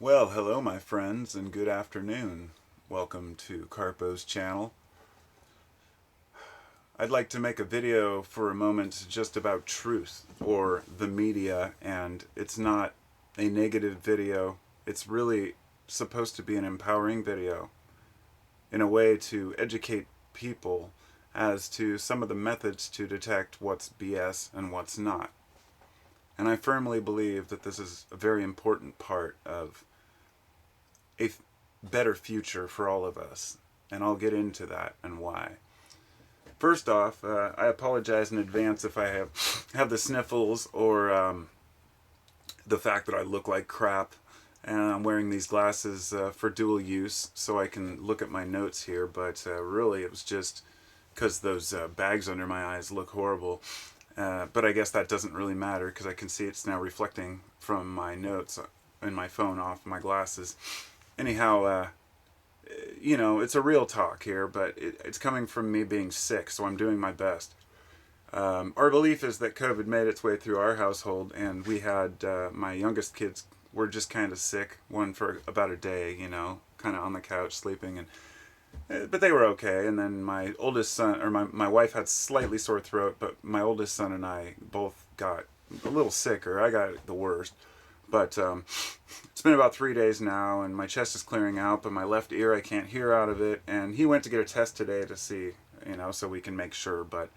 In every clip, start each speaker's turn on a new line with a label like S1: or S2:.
S1: Well, hello my friends, and good afternoon. Welcome to Carpo's channel. I'd like to make a video for a moment just about truth, or the media, and it's not a negative video. It's really supposed to be an empowering video in a way to educate people as to some of the methods to detect what's BS and what's not. And I firmly believe that this is a very important part of a better future for all of us, and I'll get into that and why. First off, I apologize in advance if I have the sniffles or the fact that I look like crap, and I'm wearing these glasses for dual use so I can look at my notes here, but really it was just because those bags under my eyes look horrible. But I guess that doesn't really matter because I can see it's now reflecting from my notes in my phone off my glasses. Anyhow, you know, it's a real talk here, but it's coming from me being sick, so I'm doing my best. Our belief is that COVID made its way through our household, and we had my youngest kids were just kind of sick, one for about a day, you know, kind of on the couch sleeping, and but they were okay. And then my oldest son, or my wife had slightly sore throat, but my oldest son and I both got a little sicker. I got the worst. But it's been about 3 days now, and my chest is clearing out, but my left ear, I can't hear out of it. And he went to get a test today to see, you know, so we can make sure. But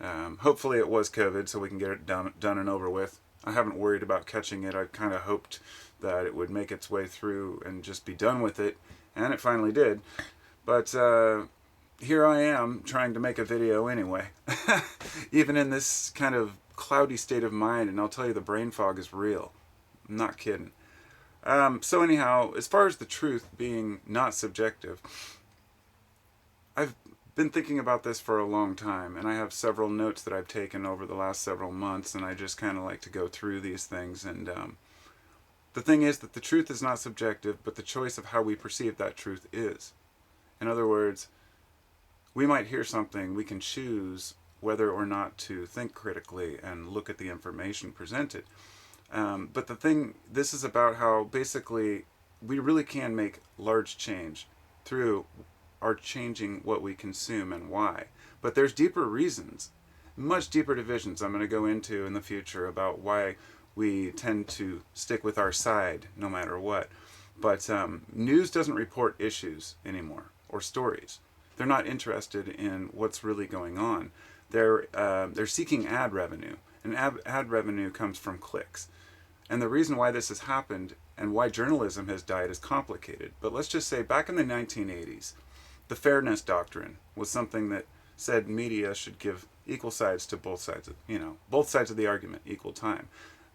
S1: hopefully it was COVID, so we can get it done and over with. I haven't worried about catching it. I kind of hoped that it would make its way through and just be done with it, and it finally did. But here I am trying to make a video anyway, even in this kind of cloudy state of mind, and I'll tell you, the brain fog is real. I'm not kidding. So anyhow, as far as the truth being not subjective, I've been thinking about this for a long time, and I have several notes that I've taken over the last several months, and I just kind of like to go through these things. And the thing is that the truth is not subjective, but the choice of how we perceive that truth is. In other words, we might hear something, we can choose whether or not to think critically and look at the information presented. But the thing, this is about how basically we really can make large change through our changing what we consume and why. But there's deeper reasons, much deeper divisions I'm going to go into in the future about why we tend to stick with our side no matter what. But news doesn't report issues anymore or stories. They're not interested in what's really going on. They're seeking ad revenue, and ad revenue comes from clicks. And the reason why this has happened and why journalism has died is complicated. But let's just say back in the 1980s, the fairness doctrine was something that said media should give equal sides to both sides of, both sides of the argument, equal time.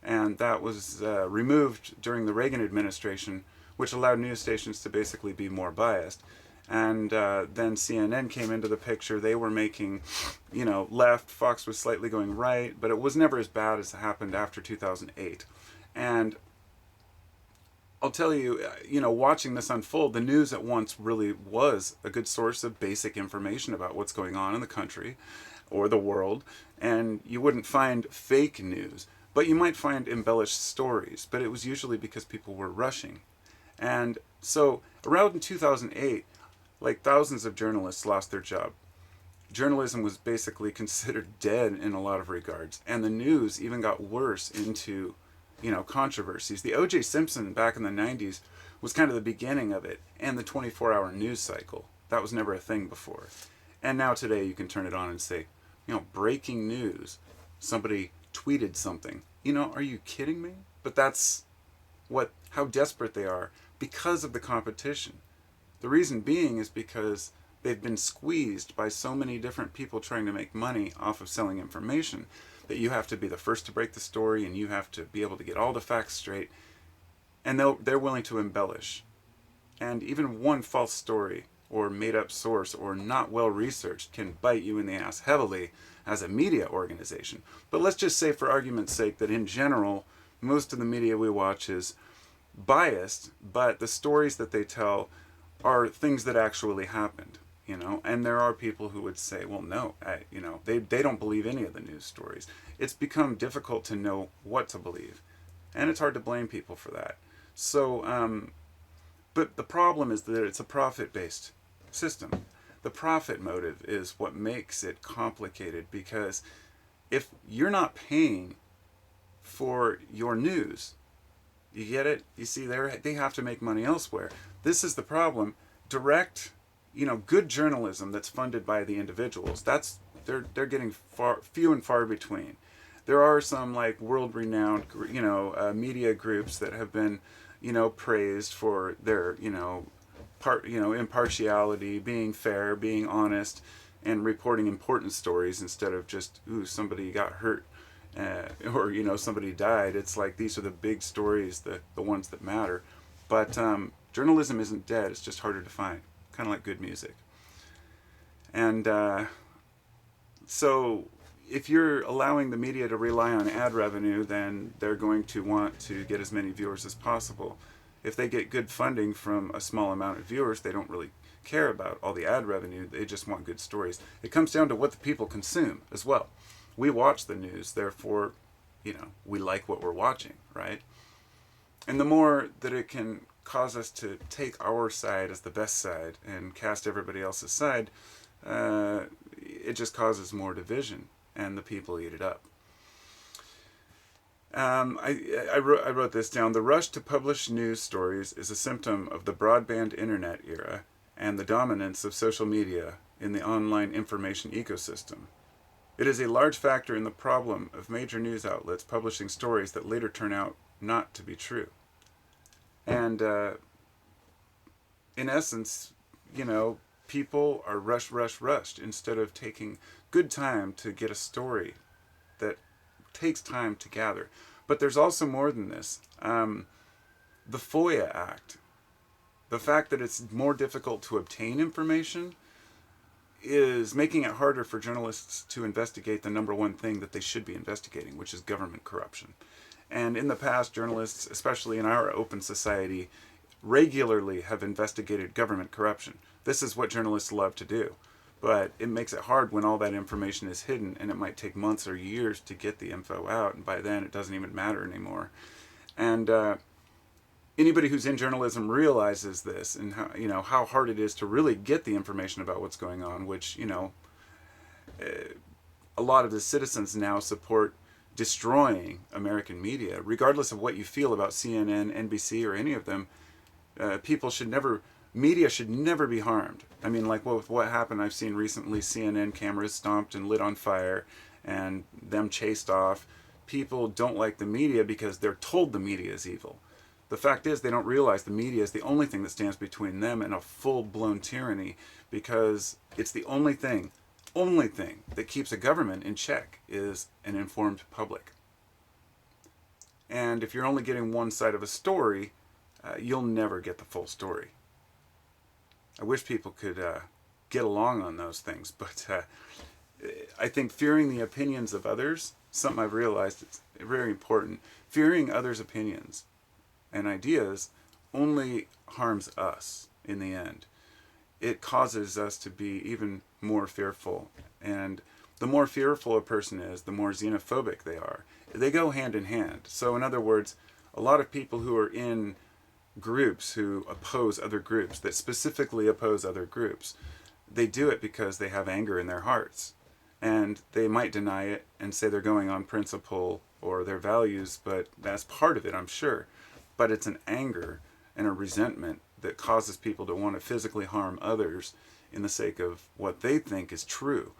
S1: And that was removed during the Reagan administration, which allowed news stations to basically be more biased. And then CNN came into the picture. They were making, left. Fox was slightly going right, but it was never as bad as happened after 2008. And I'll tell you, watching this unfold, the news at once really was a good source of basic information about what's going on in the country or the world. And you wouldn't find fake news, but you might find embellished stories. But it was usually because people were rushing. And so around 2008, like thousands of journalists lost their job. Journalism was basically considered dead in a lot of regards. And the news even got worse into controversies. The O.J. Simpson back in the 90s was kind of the beginning of it, and the 24-hour news cycle. That was never a thing before. And now today you can turn it on and say, breaking news. Somebody tweeted something. Are you kidding me? But that's how desperate they are because of the competition. The reason being is because they've been squeezed by so many different people trying to make money off of selling information that you have to be the first to break the story, and you have to be able to get all the facts straight, and they're willing to embellish. And even one false story or made-up source or not well researched can bite you in the ass heavily as a media organization. But let's just say, for argument's sake, that in general most of the media we watch is biased, but the stories that they tell are things that actually happened. And there are people who would say, well, no, they don't believe any of the news stories. It's become difficult to know what to believe, and it's hard to blame people for that. So, but the problem is that it's a profit-based system. The profit motive is what makes it complicated, because if you're not paying for your news, you get it? You see, they have to make money elsewhere. This is the problem. Direct, good journalism that's funded by the individuals, they're getting few and far between. There are some like world-renowned, media groups that have been, praised for their, impartiality, being fair, being honest, and reporting important stories instead of just, ooh, somebody got hurt, or somebody died. It's like these are the big stories, the ones that matter. But journalism isn't dead. It's just harder to find, kind of like good music. And so if you're allowing the media to rely on ad revenue, then they're going to want to get as many viewers as possible. If they get good funding from a small amount of viewers, they don't really care about all the ad revenue. They just want good stories. It comes down to what the people consume as well. We watch the news, therefore, we like what we're watching, right? And the more that it can cause us to take our side as the best side and cast everybody else's side, it just causes more division, and the people eat it up. I wrote this down. The rush to publish news stories is a symptom of the broadband internet era and the dominance of social media in the online information ecosystem. It is a large factor in the problem of major news outlets publishing stories that later turn out not to be true. And in essence, people are rushed instead of taking good time to get a story that takes time to gather. But there's also more than this. The FOIA Act, the fact that it's more difficult to obtain information, is making it harder for journalists to investigate the number one thing that they should be investigating, which is government corruption. And in the past, journalists, especially in our open society, regularly have investigated government corruption. This is what journalists love to do. But it makes it hard when all that information is hidden, and it might take months or years to get the info out, and by then it doesn't even matter anymore. And anybody who's in journalism realizes this, and how hard it is to really get the information about what's going on, which a lot of the citizens now support destroying American media, regardless of what you feel about CNN, NBC, or any of them. Media should never be harmed. I mean, like with what happened, I've seen recently CNN cameras stomped and lit on fire and them chased off. People don't like the media because they're told the media is evil. The fact is, they don't realize the media is the only thing that stands between them and a full-blown tyranny, because it's the only thing that keeps a government in check is an informed public. And if you're only getting one side of a story, you'll never get the full story. I wish people could get along on those things, but I think fearing the opinions of others, something I've realized is very important. Fearing others' opinions and ideas only harms us in the end. It causes us to be even more fearful, and the more fearful a person is, the more xenophobic they are. They go hand in hand. So in other words, a lot of people who are in groups who oppose other groups, that specifically oppose other groups, they do it because they have anger in their hearts. And they might deny it and say they're going on principle or their values, but that's part of it, I'm sure. But it's an anger and a resentment that causes people to want to physically harm others in the sake of what they think is true.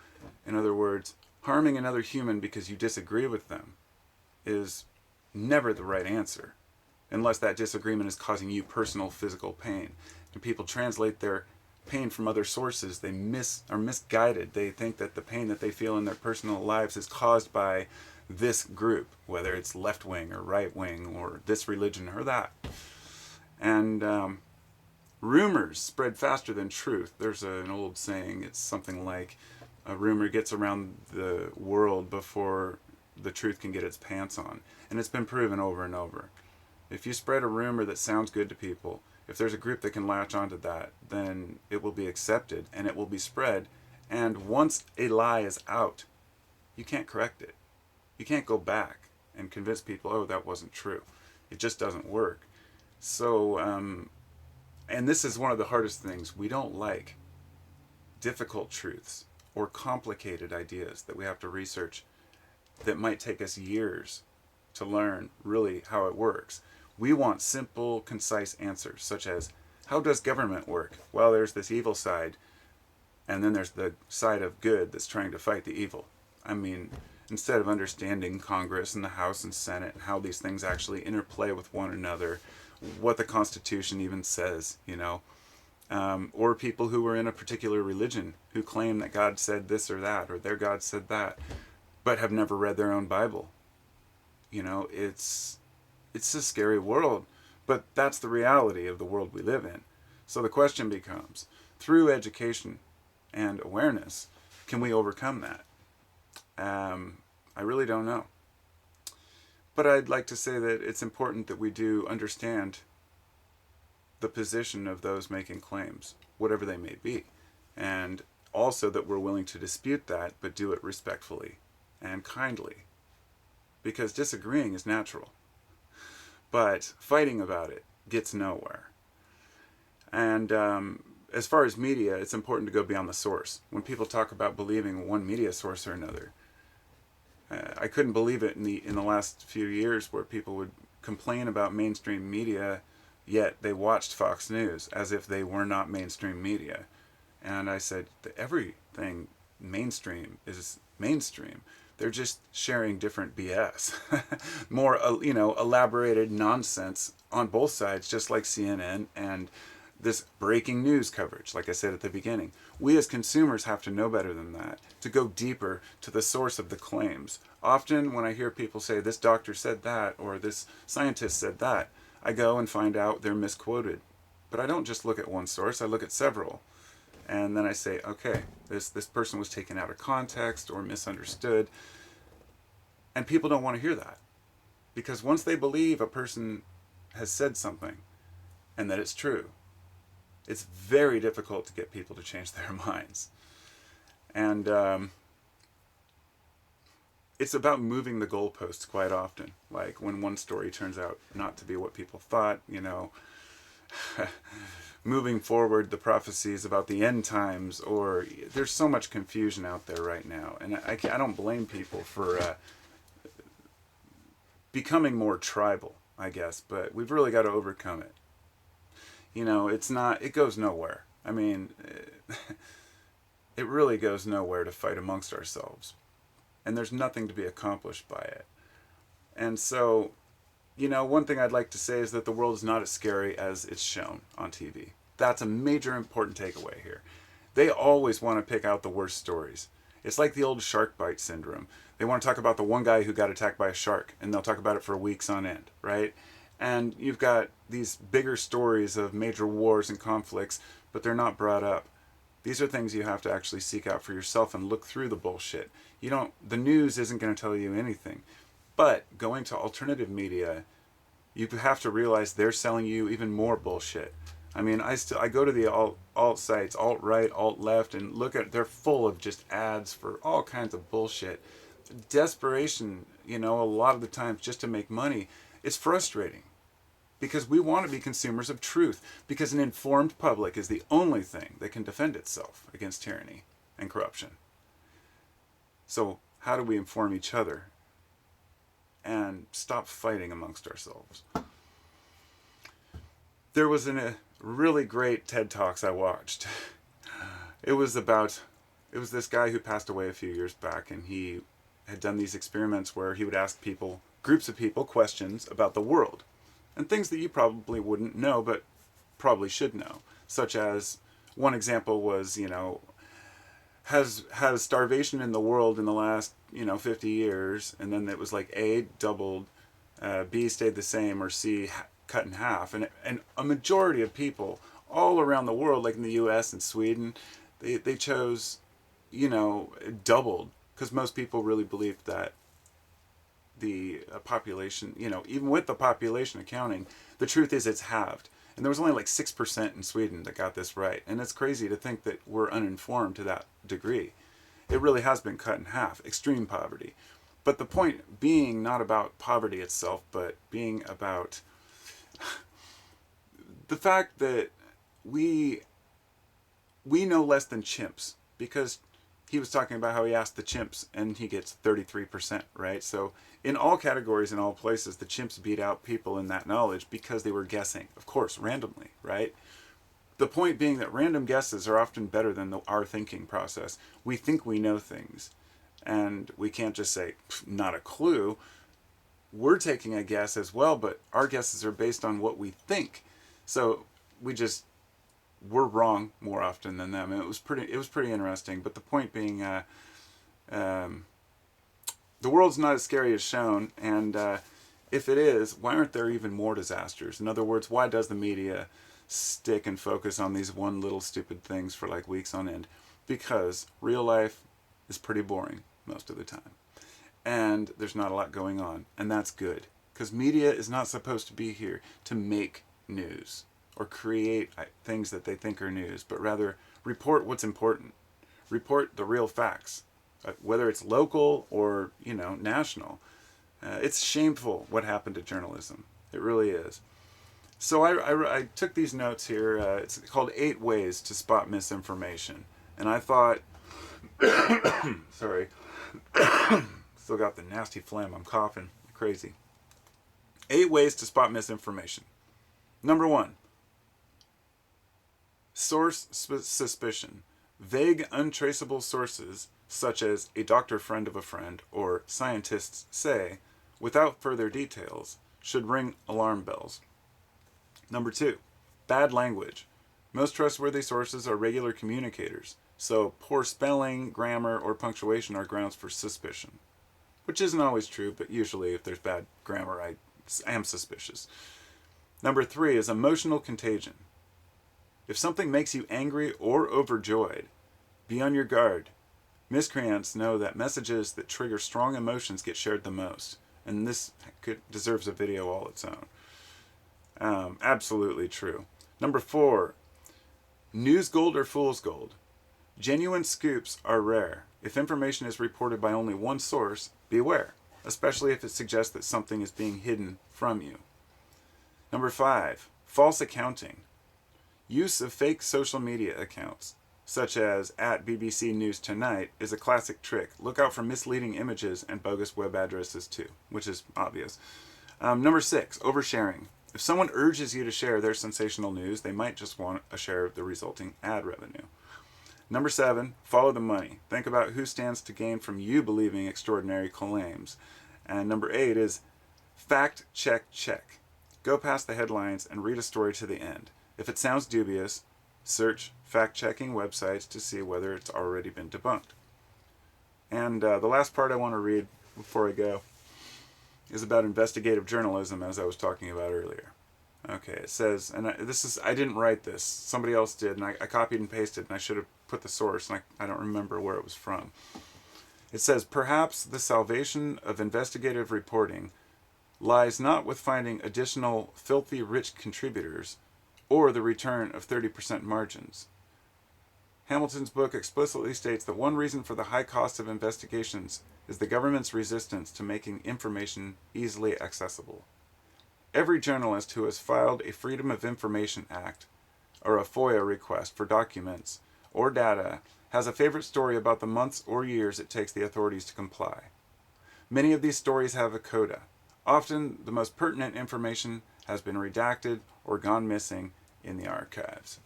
S1: In other words, harming another human because you disagree with them is never the right answer, unless that disagreement is causing you personal physical pain. And people translate their pain from other sources. They are misguided. They think that the pain that they feel in their personal lives is caused by this group, whether it's left-wing or right-wing or this religion or that. And rumors spread faster than truth. There's an old saying. It's something like, a rumor gets around the world before the truth can get its pants on. And it's been proven over and over. If you spread a rumor that sounds good to people, if there's a group that can latch onto that, then it will be accepted and it will be spread. And once a lie is out, you can't correct it. You can't go back and convince people, oh, that wasn't true. It just doesn't work. So, and this is one of the hardest things. We don't like difficult truths or complicated ideas that we have to research that might take us years to learn really how it works. We want simple, concise answers, such as, how does government work? Well, there's this evil side, and then there's the side of good that's trying to fight the evil. I mean, instead of understanding Congress and the House and Senate and how these things actually interplay with one another, what the Constitution even says, or people who are in a particular religion who claim that God said this or that, or their God said that, but have never read their own Bible. It's a scary world, but that's the reality of the world we live in. So the question becomes, through education and awareness, can we overcome that? I really don't know. But I'd like to say that it's important that we do understand the position of those making claims, whatever they may be. And also that we're willing to dispute that, but do it respectfully and kindly. Because disagreeing is natural. But fighting about it gets nowhere. And as far as media, it's important to go beyond the source. When people talk about believing one media source or another, I couldn't believe it in the last few years where people would complain about mainstream media, yet they watched Fox News as if they were not mainstream media. And I said, everything mainstream is mainstream. They're just sharing different BS. More, elaborated nonsense on both sides, just like CNN and this breaking news coverage, like I said at the beginning. We as consumers have to know better than that, to go deeper to the source of the claims. Often when I hear people say, this doctor said that, or this scientist said that, I go and find out they're misquoted. But I don't just look at one source, I look at several. And then I say, okay, this person was taken out of context or misunderstood. And people don't want to hear that. Because once they believe a person has said something and that it's true, it's very difficult to get people to change their minds. And it's about moving the goalposts quite often. Like when one story turns out not to be what people thought, moving forward the prophecies about the end times, or there's so much confusion out there right now. And I don't blame people for becoming more tribal, I guess, but we've really got to overcome it. It goes nowhere. I mean, it really goes nowhere to fight amongst ourselves. And there's nothing to be accomplished by it. And so, one thing I'd like to say is that the world is not as scary as it's shown on TV. That's a major important takeaway here. They always want to pick out the worst stories. It's like the old shark bite syndrome. They want to talk about the one guy who got attacked by a shark, and they'll talk about it for weeks on end, right? And you've got these bigger stories of major wars and conflicts, but they're not brought up. These are things you have to actually seek out for yourself and look through the bullshit. The news isn't going to tell you anything. But going to alternative media, you have to realize they're selling you even more bullshit. I mean, I go to the alt sites, alt-right, alt-left, and they're full of just ads for all kinds of bullshit. Desperation, a lot of the times just to make money. It's frustrating because we want to be consumers of truth, because an informed public is the only thing that can defend itself against tyranny and corruption. So how do we inform each other and stop fighting amongst ourselves? There was a really great TED Talks I watched. It was this guy who passed away a few years back, and he had done these experiments where he would ask groups of people, questions about the world and things that you probably wouldn't know but probably should know, such as one example was, has starvation in the world in the last 50 years, and then it was like A, doubled, B, stayed the same, or C, cut in half. And a majority of people all around the world, like in the US and Sweden, they chose doubled, because most people really believed that the population, even with the population accounting, the truth is it's halved. And there was only like 6% in Sweden that got this right. And it's crazy to think that we're uninformed to that degree. It really has been cut in half, extreme poverty. But the point being not about poverty itself, but being about the fact that we know less than chimps, because he was talking about how he asked the chimps and he gets 33%, right? So in all categories, in all places, the chimps beat out people in that knowledge because they were guessing, of course, randomly, right? The point being that random guesses are often better than our thinking process. We think we know things, and we can't just say, not a clue. We're taking a guess as well, but our guesses are based on what we think. So we're wrong more often than them. And it was pretty interesting. But the point being, the world's not as scary as shown, and if it is, why aren't there even more disasters? In other words, why does the media stick and focus on these one little stupid things for like weeks on end? Because real life is pretty boring most of the time, and there's not a lot going on, and that's good, because media is not supposed to be here to make news or create things that they think are news, but rather report what's important, report the real facts, whether it's local or national. It's shameful what happened to journalism. It really is. So I took these notes here. It's called 8 Ways to Spot Misinformation. And I thought, sorry, still got the nasty phlegm. I'm coughing crazy. 8 ways to spot misinformation. Number 1, source suspicion. Vague, untraceable sources, such as a doctor friend of a friend or scientists say, without further details, should ring alarm bells. Number 2, bad language. Most trustworthy sources are regular communicators, so poor spelling, grammar, or punctuation are grounds for suspicion. Which isn't always true, but usually if there's bad grammar, I am suspicious. Number 3 is emotional contagion. If something makes you angry or overjoyed, be on your guard. Miscreants know that messages that trigger strong emotions get shared the most, and this deserves a video all its own. Absolutely true. Number 4, news gold or fool's gold. Genuine scoops are rare. If information is reported by only one source, beware, especially if it suggests that something is being hidden from you. Number 5, false accounting. Use of fake social media accounts, such as @BBC News Tonight, is a classic trick. Look out for misleading images and bogus web addresses too, which is obvious. Number 6, oversharing. If someone urges you to share their sensational news, they might just want a share of the resulting ad revenue. Number 7, follow the money. Think about who stands to gain from you believing extraordinary claims. And number 8 is fact check. Go past the headlines and read a story to the end. If it sounds dubious, search fact-checking websites to see whether it's already been debunked. And the last part I want to read before I go is about investigative journalism, as I was talking about earlier. Okay, it says, and I didn't write this, somebody else did, and I copied and pasted, and I should have put the source, and I don't remember where it was from. It says, perhaps the salvation of investigative reporting lies not with finding additional filthy rich contributors or the return of 30% margins. Hamilton's book explicitly states that one reason for the high cost of investigations is the government's resistance to making information easily accessible. Every journalist who has filed a Freedom of Information Act or a FOIA request for documents or data has a favorite story about the months or years it takes the authorities to comply. Many of these stories have a coda. Often, the most pertinent information has been redacted or gone missing in the archives.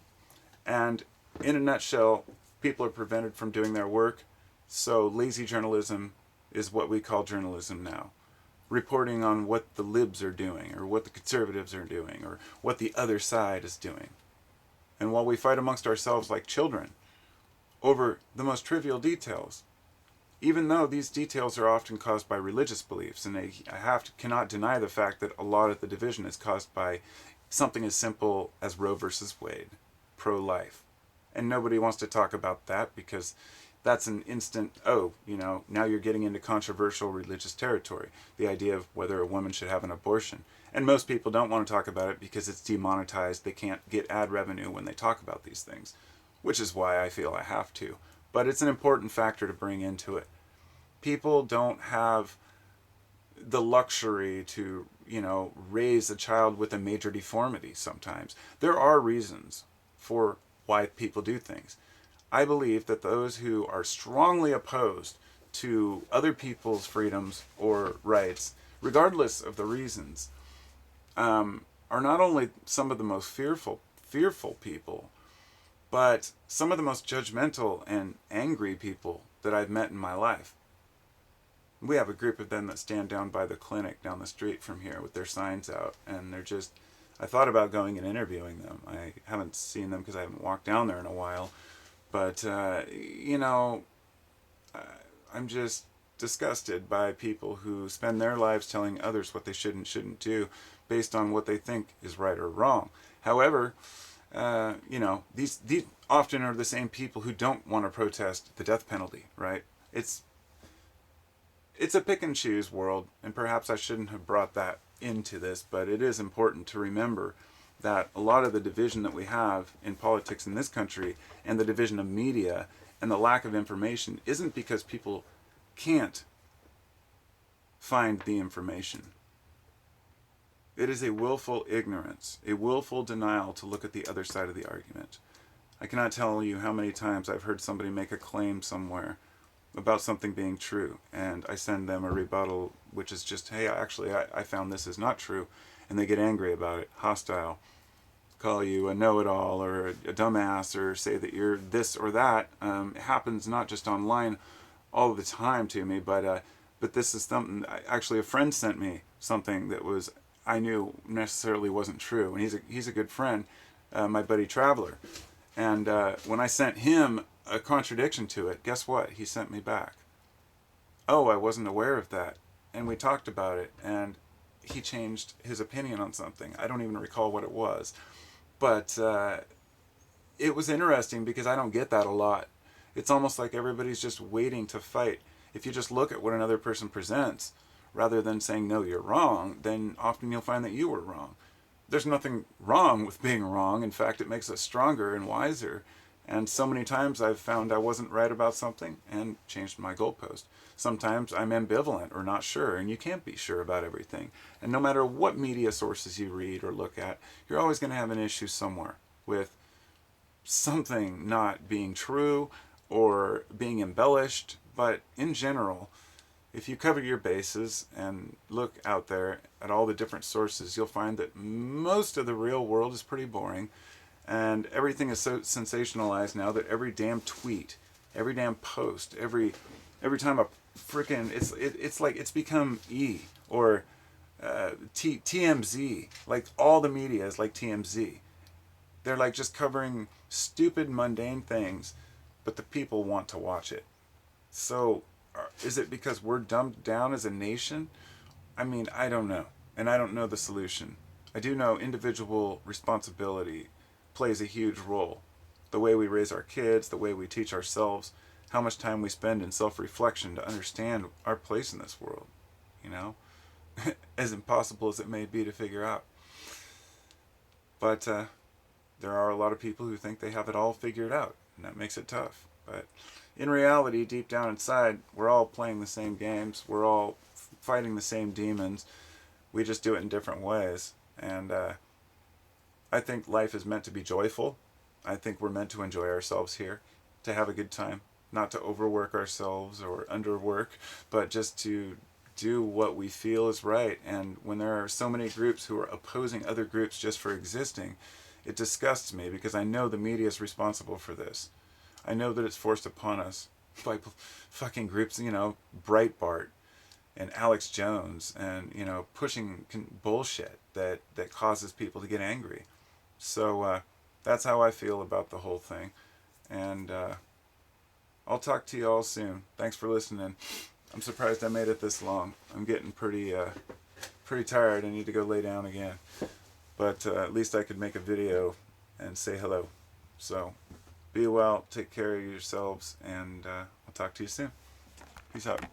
S1: And in a nutshell, people are prevented from doing their work, so lazy journalism is what we call journalism now. Reporting on what the libs are doing, or what the conservatives are doing, or what the other side is doing. And while we fight amongst ourselves like children over the most trivial details, even though these details are often caused by religious beliefs, and cannot deny the fact that a lot of the division is caused by something as simple as Roe versus Wade, pro-life. And nobody wants to talk about that because that's an instant, now you're getting into controversial religious territory. The idea of whether a woman should have an abortion. And most people don't want to talk about it because it's demonetized. They can't get ad revenue when they talk about these things, which is why I feel I have to. But it's an important factor to bring into it. People don't have the luxury to, raise a child with a major deformity sometimes. There are reasons for why people do things. I believe that those who are strongly opposed to other people's freedoms or rights, regardless of the reasons, are not only some of the most fearful people, but some of the most judgmental and angry people that I've met in my life. We have a group of them that stand down by the clinic down the street from here with their signs out, and they're just, I thought about going and interviewing them. I haven't seen them because I haven't walked down there in a while, but I'm just disgusted by people who spend their lives telling others what they should and shouldn't do based on what they think is right or wrong. However, these often are the same people who don't want to protest the death penalty, right? It's a pick and choose world, and perhaps I shouldn't have brought that into this, but it is important to remember that a lot of the division that we have in politics in this country, and the division of media, and the lack of information, isn't because people can't find the information. It is a willful ignorance, a willful denial to look at the other side of the argument. I cannot tell you how many times I've heard somebody make a claim somewhere about something being true, and I send them a rebuttal, which is just, hey, I found this is not true, and they get angry about it, hostile, call you a know-it-all or a dumbass, or say that you're this or that. It happens not just online all the time to me, but this is something, actually a friend sent me something that was, I knew necessarily wasn't true, and he's a good friend, my buddy Traveler, and when I sent him a contradiction to it, guess what? He sent me back, oh, I wasn't aware of that. And we talked about it, and he changed his opinion on something. I don't even recall what it was. But it was interesting because I don't get that a lot. It's almost like everybody's just waiting to fight. If you just look at what another person presents, rather than saying, no, you're wrong, then often you'll find that you were wrong. There's nothing wrong with being wrong. In fact, it makes us stronger and wiser. And so many times I've found I wasn't right about something and changed my goalpost. Sometimes I'm ambivalent or not sure, and you can't be sure about everything. And no matter what media sources you read or look at, you're always going to have an issue somewhere with something not being true or being embellished. But in general, if you cover your bases and look out there at all the different sources, you'll find that most of the real world is pretty boring. And everything is so sensationalized now that every damn tweet, every damn post, every time a freaking, it's like it's become E or TMZ. Like all the media is like TMZ. They're like just covering stupid, mundane things, but the people want to watch it. So is it because we're dumbed down as a nation? I mean, I don't know. And I don't know the solution. I do know individual responsibility plays a huge role. The way we raise our kids, the way we teach ourselves, how much time we spend in self-reflection to understand our place in this world, as impossible as it may be to figure out. But there are a lot of people who think they have it all figured out, and that makes it tough. But in reality, deep down inside, we're all playing the same games, we're all fighting the same demons, we just do it in different ways. And I think life is meant to be joyful. I think we're meant to enjoy ourselves here, to have a good time, not to overwork ourselves or underwork, but just to do what we feel is right. And when there are so many groups who are opposing other groups just for existing, it disgusts me because I know the media is responsible for this. I know that it's forced upon us by fucking groups, Breitbart and Alex Jones, and pushing bullshit that causes people to get angry. So that's how I feel about the whole thing, and I'll talk to you all soon. Thanks for listening. I'm surprised I made it this long. I'm getting pretty tired. I need to go lay down again, but at least I could make a video and say hello. So be well, take care of yourselves, and I'll talk to you soon. Peace out.